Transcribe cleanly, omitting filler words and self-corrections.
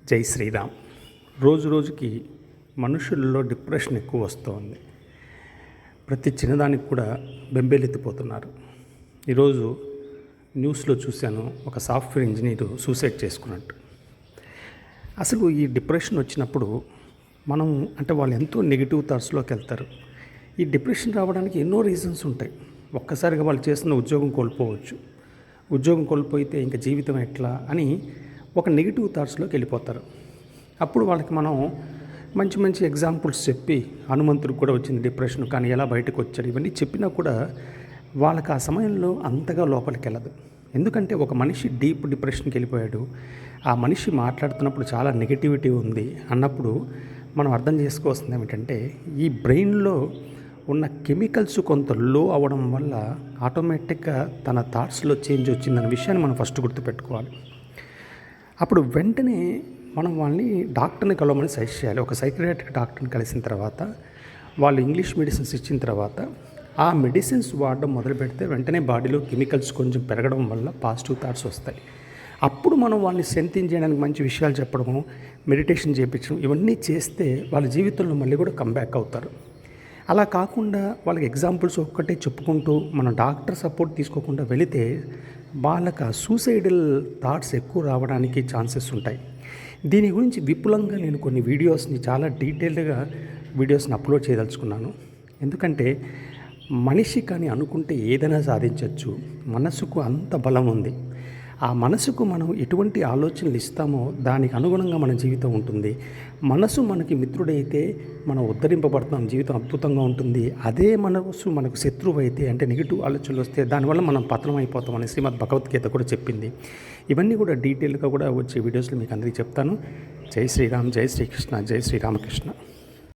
జై శ్రీరామ్. రోజు రోజుకి మనుషుల్లో డిప్రెషన్ ఎక్కువ వస్తుంది. ప్రతి చిన్నదానికి కూడా బెంబేలెత్తిపోతున్నారు. ఈరోజు న్యూస్లో చూశాను, ఒక సాఫ్ట్వేర్ ఇంజనీర్ సూసైడ్ చేసుకున్నట్టు. అసలు ఈ డిప్రెషన్ వచ్చినప్పుడు మనం వాళ్ళు ఎంతో నెగిటివ్ థాట్స్లోకి వెళ్తారు. ఈ డిప్రెషన్ రావడానికి ఎన్నో రీజన్స్ ఉంటాయి. ఒక్కసారిగా వాళ్ళు చేస్తున్న ఉద్యోగం కోల్పోవచ్చు. ఉద్యోగం కోల్పోతే ఇంకా జీవితం ఎట్లా అని ఒక నెగిటివ్ థాట్స్లోకి వెళ్ళిపోతారు. అప్పుడు వాళ్ళకి మనం మంచి మంచి ఎగ్జాంపుల్స్ చెప్పి, హనుమంతుడికి కూడా వచ్చింది డిప్రెషన్, కానీ ఎలా బయటకు వచ్చాడు, ఇవన్నీ చెప్పినా కూడా వాళ్ళకి ఆ సమయంలో అంతగా లోపలికి వెళ్ళదు. ఎందుకంటే ఒక మనిషి డీప్ డిప్రెషన్కి వెళ్ళిపోయాడు, ఆ మనిషి మాట్లాడుతున్నప్పుడు చాలా నెగిటివిటీ ఉంది అన్నప్పుడు మనం అర్థం చేసుకోవాల్సింది ఏమిటంటే, ఈ బ్రెయిన్లో ఉన్న కెమికల్స్ కొంత లో అవ్వడం వల్ల ఆటోమేటిక్గా తన థాట్స్లో చేంజ్ వచ్చిందన్న విషయాన్ని మనం ఫస్ట్ గుర్తుపెట్టుకోవాలి. అప్పుడు వెంటనే మనం వాళ్ళని డాక్టర్ని కలవమని సజెస్ట్ చేయాలి. ఒక సైకియాట్రిక్ డాక్టర్ని కలిసిన తర్వాత వాళ్ళు ఇంగ్లీష్ మెడిసిన్స్ ఇచ్చిన తర్వాత ఆ మెడిసిన్స్ వాడడం మొదలు పెడితే వెంటనే బాడీలో కెమికల్స్ కొంచెం పెరగడం వల్ల పాజిటివ్ థాట్స్ వస్తాయి. అప్పుడు మనం వాళ్ళని స్ట్రెంథెన్ చేయడానికి మంచి విషయాలు చెప్పడము, మెడిటేషన్ చేయించడం, ఇవన్నీ చేస్తే వాళ్ళ జీవితంలో మళ్ళీ కూడా కంబ్యాక్ అవుతారు. అలా కాకుండా వాళ్ళకి ఎగ్జాంపుల్స్ ఒక్కటే చెప్పుకుంటూ మనం డాక్టర్ సపోర్ట్ తీసుకోకుండా వెళితే వాళ్ళకి ఆ సూసైడల్ థాట్స్ ఎక్కువ రావడానికి ఛాన్సెస్ ఉంటాయి. దీని గురించి విపులంగా నేను కొన్ని వీడియోస్ని, చాలా డీటెయిల్డ్గా వీడియోస్ని అప్లోడ్ చేయదలుచుకున్నాను. ఎందుకంటే మనిషి కానీ అనుకుంటే ఏదైనా సాధించవచ్చు. మనసుకు అంత బలం ఉంది. ఆ మనసుకు మనం ఎటువంటి ఆలోచనలు ఇస్తామో దానికి అనుగుణంగా మన జీవితం ఉంటుంది. మనసు మనకి మిత్రుడైతే మనం ఉద్ధరింపబడతాం, జీవితం అద్భుతంగా ఉంటుంది. అదే మనసు మనకు శత్రువు అయితే, అంటే నెగిటివ్ ఆలోచనలు వస్తే దానివల్ల మనం పతనం అయిపోతాం అని శ్రీమద్ భగవద్గీత కూడా చెప్పింది. ఇవన్నీ కూడా డీటెయిల్గా కూడా వచ్చే వీడియోస్లో మీకు అందరికీ చెప్తాను. జై శ్రీరామ్, జై శ్రీకృష్ణ, జై శ్రీరామకృష్ణ.